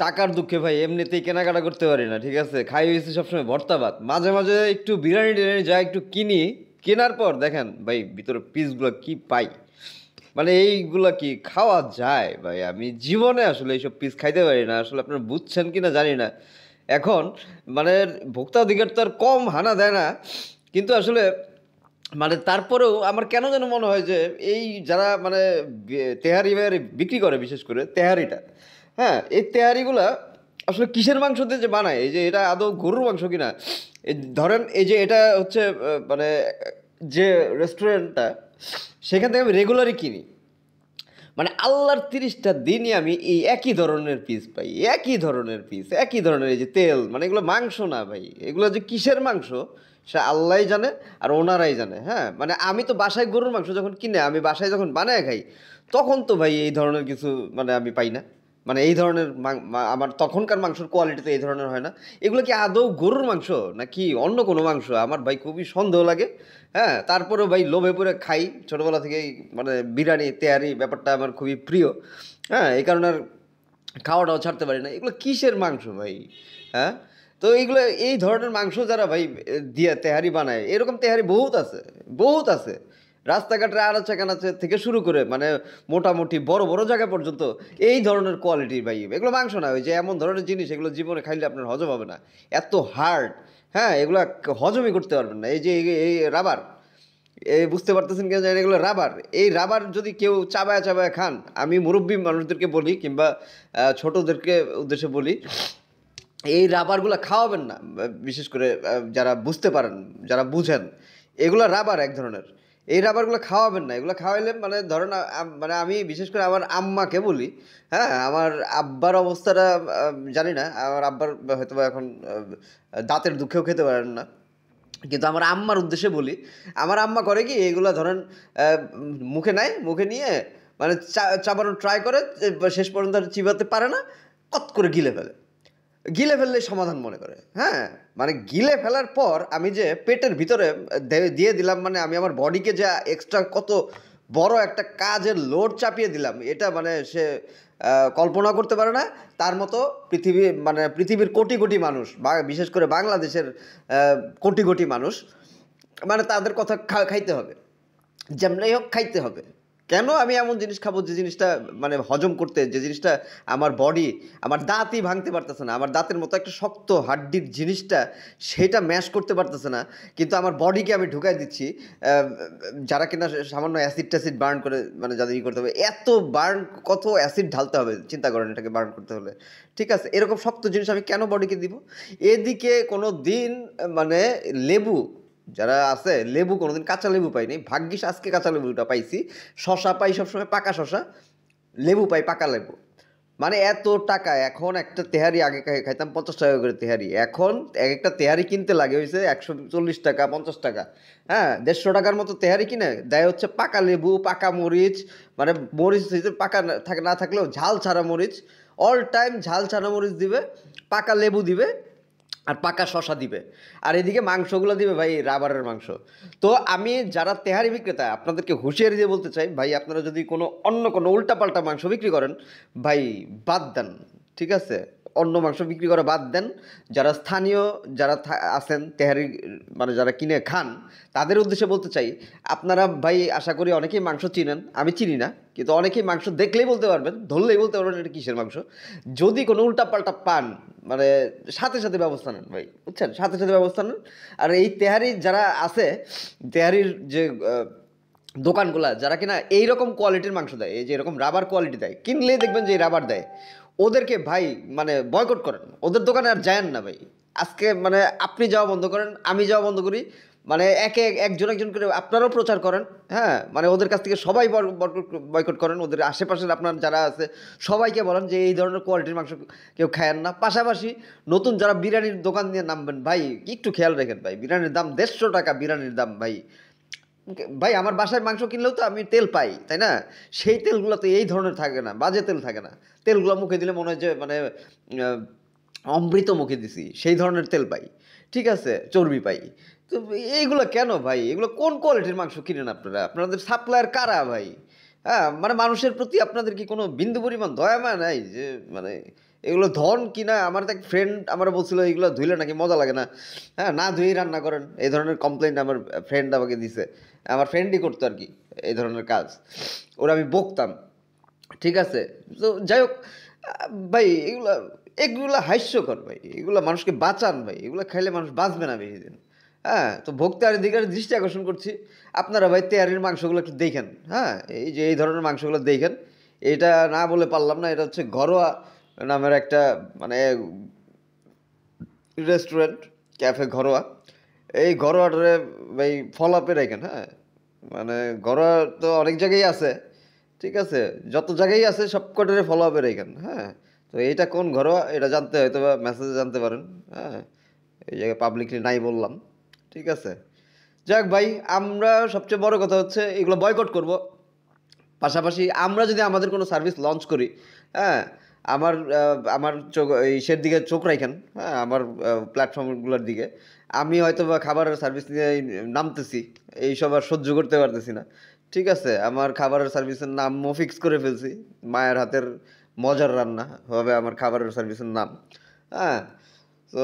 টাকার দুঃখে ভাই এমনিতেই কেনাকাটা করতে পারি না, ঠিক আছে? খাই হয়েছে সবসময় ভর্তা ভাত, মাঝে মাঝে একটু বিরিয়ানি টিরিয়ানি যা একটু কিনি। কেনার পর দেখেন ভাই ভিতরে পিসগুলো কি পাই, মানে এইগুলা কি খাওয়া যায় ভাই? আমি জীবনে আসলে এইসব পিস খাইতে পারি না, আসলে আপনারা বুঝছেন কি না জানি না। এখন মানে ভোক্তা অধিকার তো আর কম হানা দেয় না, কিন্তু আসলে মানে তারপরেও আমার কেন যেন মনে হয় যে এই যারা মানে তেহারি বেহারি বিক্রি করে, বিশেষ করে তেহারিটা, হ্যাঁ, এই তেহারিগুলা আসলে কিসের মাংস দিয়ে যে বানায়, এই যে এটা আদৌ গরুর মাংস কিনা। এই ধরেন এই যে এটা হচ্ছে মানে যে রেস্টুরেন্টটা, সেখান থেকে আমি রেগুলারই কিনি। মানে আল্লাহর 30টা দিনই আমি এই একই ধরনের পিস পাই, একই ধরনের পিস, একই ধরনের এই যে তেল, মানে এগুলো মাংস না ভাই, এগুলো যে কিসের মাংস সে আল্লাহই জানে আর ওনারাই জানে। হ্যাঁ, মানে আমি তো বাসায় গরুর মাংস যখন কিনে আমি বাসায় যখন বানায় খাই, তখন তো ভাই এই ধরনের কিছু মানে আমি পাই না। মানে এই ধরনের আমার তখনকার মাংসের কোয়ালিটি তো এই ধরনের হয় না। এগুলো কি আদৌ গরুর মাংস নাকি অন্য কোনো মাংস, আমার ভাই খুবই সন্দেহ লাগে। হ্যাঁ, তারপরেও ভাই লোভে পড়ে খাই ছোটোবেলা থেকেই। মানে বিরিয়ানি তেহারি ব্যাপারটা আমার খুবই প্রিয়। হ্যাঁ, এই কারণে আর খাওয়াটাও ছাড়তে পারি না। এগুলো কিসের মাংস ভাই? হ্যাঁ, তো এইগুলো এই ধরনের মাংস যারা ভাই দিয়ে তেহারি বানায়, এরকম তেহারি বহুত আছে, বহুত আছে। রাস্তাঘাটের আনাচে কানাচে থেকে শুরু করে মানে মোটামুটি বড় বড় জায়গা পর্যন্ত এই ধরনের কোয়ালিটির ভাই। এগুলো মাংস না, ওই যে এমন ধরনের জিনিস, এগুলো জীবনে খাইলে আপনার হজম হবে না, এত হার্ড। হ্যাঁ, এগুলো হজমই করতে পারবেন না। এই যে এই রাবার, এই বুঝতে পারতেছেন কেন জানি না, এগুলো রাবার। এই রাবার যদি কেউ চাবায় চাবায় খান, আমি মুরব্বী মানুষদেরকে বলি কিংবা ছোটদেরকে উদ্দেশ্যে বলি, এই রাবারগুলো খাওয়াবেন না। বিশেষ করে যারা বুঝতে পারেন, যারা বুঝেন, এগুলো রাবার এক ধরনের। এই রাবারগুলো খাওয়াবেন না। এগুলো খাওয়াইলে মানে ধরেন মানে আমি বিশেষ করে আমার আম্মাকে বলি। হ্যাঁ, আমার আব্বার অবস্থাটা জানি না, আমার আব্বার হয়তো বা এখন দাঁতের দুঃখেও খেতে পারেন না, কিন্তু আমার আম্মার উদ্দেশ্যে বলি। আমার আম্মা করে কি, এগুলা ধরেন মুখে নেয়, মুখে নিয়ে মানে চাবানোর ট্রাই করে, শেষ পর্যন্ত আর চিবাতে পারে না, কত করে গিলে ফেলে। গিলে ফেললেই সমাধান মনে করে। হ্যাঁ, মানে গিলে ফেলার পর আমি যে পেটের ভিতরে দিয়ে দিলাম, মানে আমি আমার বডিকে যে এক্সট্রা কত বড় একটা কাজের লোড চাপিয়ে দিলাম, এটা মানে সে কল্পনা করতে পারে না। তার মতো পৃথিবীর কোটি কোটি মানুষ, বা বিশেষ করে বাংলাদেশের কোটি কোটি মানুষ, মানে তাদের কথা খাইতে হবে, যেমনই হোক খাইতে হবে। কেন আমি এমন জিনিস খাবো যে জিনিসটা মানে হজম করতে, যে জিনিসটা আমার বডি, আমার দাঁতই ভাঙতে পারতেছে না, আমার দাঁতের মতো একটা শক্ত হাড্ডির জিনিসটা সেটা ম্যাশ করতে পারতেছে না, কিন্তু আমার বডিকে আমি ঢুকাই দিচ্ছি। যারা কিনা সামান্য অ্যাসিড ট্যাসিড বার্ন করে, মানে যাদের ই করতে হবে, এত বার্ন, কত অ্যাসিড ঢালতে হবে চিন্তা করেন এটাকে বার্ন করতে হলে। ঠিক আছে, এরকম শক্ত জিনিস আমি কেন বডিকে দিব? এদিকে কোনো দিন মানে লেবু, যারা আছে লেবু কোনোদিন কাঁচা লেবু পাইনি, ভাগ্যিস আজকে কাঁচা লেবুটা পাইছি। শশা পাই সবসময় পাকা শশা, লেবু পাই পাকা লেবু। মানে এত টাকা এখন একটা তেহারি, আগে খাইতাম 50 টাকা করে তেহারি, এখন এক একটা তেহারি কিনতে লাগে হয়েছে 140 টাকা 50 টাকা। হ্যাঁ, 150 টাকার মতো তেহারি কিনে দেয় হচ্ছে পাকা লেবু, পাকা মরিচ, মানে মরিচ পাকা না থাকলেও ঝাল ছাড়া মরিচ, অল টাইম ঝাল ছাড়া মরিচ দিবে, পাকা লেবু দিবে, আর পাকা শশা দিবে। আর এদিকে মাংসগুলো দিবে ভাই রাবারের মাংস। তো আমি যারা তেহারি বিক্রেতা আপনাদেরকে হুঁশিয়ারি দিয়ে বলতে চাই, ভাই আপনারা যদি কোনো অন্য কোনো উল্টাপাল্টা মাংস বিক্রি করেন, ভাই বাদ দেন। ঠিক আছে, অন্য মাংস বিক্রি করা বাদ দেন। যারা স্থানীয় যারা আছেন তেহারি, মানে যারা কিনে খান, তাদের উদ্দেশ্যে বলতে চাই, আপনারা ভাই আশা করি অনেকেই মাংস চিনেন, আমি চিনি না, কিন্তু অনেকেই মাংস দেখলেই বলতে পারবেন, ধরলেই বলতে পারবেন এটা কিসের মাংস। যদি কোনো উল্টাপাল্টা পান, মানে সাথে সাথে ব্যবস্থা নেন ভাই, বুঝছেন, সাথে সাথে ব্যবস্থা নেন। আর এই তেহারি যারা আছে, তেহারির যে দোকানগুলা যারা কিনা এইরকম কোয়ালিটির মাংস দেয়, এই যে এরকম রাবার কোয়ালিটি দেয়, কিনলেই দেখবেন যে এই রাবার দেয়, ওদেরকে ভাই মানে বয়কট করেন, ওদের দোকানে আর যায়েন না ভাই। আজকে মানে আপনি যাওয়া বন্ধ করেন, আমি যাওয়া বন্ধ করি, মানে একজন একজন করে আপনারাও প্রচার করেন। হ্যাঁ, মানে ওদের কাছ থেকে সবাই বয়কট করেন, ওদের আশেপাশের আপনার যারা আছে সবাইকে বলেন যে এই ধরনের কোয়ালিটির মাংস কেউ খায়েন না। পাশাপাশি নতুন যারা বিরিয়ানির দোকান দিয়ে নামবেন ভাই, একটু খেয়াল রাখেন ভাই, বিরিয়ানির দাম 150 টাকা, বিরিয়ানির দাম ভাই। ভাই আমার বাসায় মাংস কিনলেও তো আমি তেল পাই, তাই না? সেই তেলগুলো তো এই ধরনের থাকে না, বাজে তেল থাকে না। তেলগুলো মুখে দিলে মনে হয় যে মানে আহ, অমৃত মুখে দিছি, সেই ধরনের তেল পাই। ঠিক আছে, চর্বি পাই। তো এইগুলো কেন ভাই? এগুলো কোন কোয়ালিটির মাংস কিনেন আপনারা? আপনাদের সাপ্লায়ার কারা ভাই? হ্যাঁ, মানে মানুষের প্রতি আপনাদের কি কোনো বিন্দু পরিমাণ দয়া মায়া নাই যে মানে এগুলো ধন কিনা আমার এক ফ্রেন্ড আমার বলছিল এগুলো ধুইলে নাকি মজা লাগে না, হ্যাঁ না ধুয়েই রান্না করেন, এই ধরনের কমপ্লেন্ট আমার ফ্রেন্ড আমাকে দিছে। আমার ফ্রেন্ডই করতো আর কি এই ধরনের কাজ, ওরা আমি বকতাম, ঠিক আছে। তো যাই হোক ভাই এগুলা এগুলা হাস্যকর ভাই, এগুলা মানুষকে বাঁচান ভাই, এগুলা খাইলে মানুষ বাঁচবে না বেশি দিন। হ্যাঁ তো ভোক্তার দিকে দৃষ্টি আকর্ষণ করছি, আপনারা ভাই তেয়ারির মাংসগুলো একটু দেখেন, হ্যাঁ এই যে এই ধরনের মাংসগুলো দেখেন। এটা না বলে পারলাম না, এটা হচ্ছে ঘরোয়া নামের একটা মানে রেস্টুরেন্ট, ক্যাফে ঘরোয়া। এই ঘরোয়াটারে ভাই ফলো আপে রাখেন, হ্যাঁ মানে ঘরোয়া তো অনেক জায়গায় আছে, ঠিক আছে, যত জায়গায় আছে সব কটারে ফলো আপে রাখেন, হ্যাঁ। তো এইটা কোন ঘরোয়া এটা জানতে হয়তো বা মেসেজে জানতে পারেন, হ্যাঁ এই জায়গায় পাবলিকলি নাই বললাম, ঠিক আছে। যাক ভাই, আমরা সবচেয়ে বড় কথা হচ্ছে এগুলো বয়কট করব। পাশাপাশি আমরা যদি আমাদের কোনো সার্ভিস লঞ্চ করি, হ্যাঁ আমার চোখ ইসের দিকে চোখ রাখেন, হ্যাঁ আমার প্ল্যাটফর্মগুলোর দিকে। আমি হয়তো বা খাবারের সার্ভিস নিয়ে নামতেছি, এইসব আর সহ্য করতে পারতেছি না, ঠিক আছে। আমার খাবারের সার্ভিসের নামও ফিক্স করে ফেলছি, মায়ের হাতের মজার রান্না হবে আমার খাবারের সার্ভিসের নাম, হ্যাঁ। তো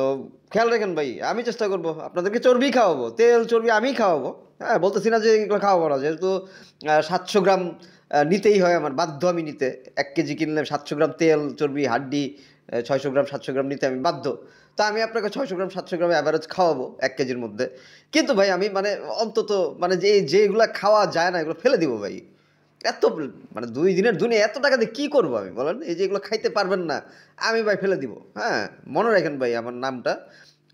খেয়াল রাখেন ভাই, আমি চেষ্টা করব আপনাদেরকে চর্বি খাওয়াবো, তেল চর্বি আমি খাওয়াবো, হ্যাঁ বলতেছি না যে এগুলো খাওয়াবো না, যেহেতু 700 গ্রাম নিতেই হয় আমার, বাধ্য আমি নিতে। 1 কেজি কিনলে 700 গ্রাম তেল চর্বি হাড্ডি, 600 গ্রাম 700 গ্রাম নিতে আমি বাধ্য। তা আমি আপনাকে 600 গ্রাম 700 গ্রাম অ্যাভারেজ খাওয়াবো 1 কেজির মধ্যে। কিন্তু ভাই আমি মানে অন্তত মানে যেগুলো খাওয়া যায় না এগুলো ফেলে দিব ভাই। এত মানে 2 দিনের দুনিয়া এত টাকা দিয়ে কী করবো আমি বলেন, এই যে এগুলো খাইতে পারবেন না, আমি ভাই ফেলে দিব, হ্যাঁ। মনে রাখেন ভাই আমার নামটা,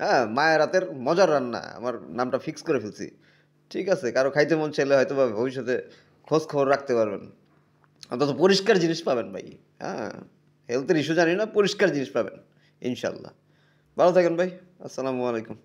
হ্যাঁ মায়ের হাতের মজার রান্না আমার নামটা ফিক্স করে ফেলছি, ঠিক আছে। কারো খাইতে মন চাইলে হয়তো বা ভবিষ্যতে খোঁজ খবর রাখতে পারবেন, অন্তত পরিষ্কার জিনিস পাবেন ভাই, হ্যাঁ হেলথের ইস্যু জানি না, পরিষ্কার জিনিস পাবেন ইনশাল্লাহ। ভালো থাকেন ভাই, আসসালামু আলাইকুম।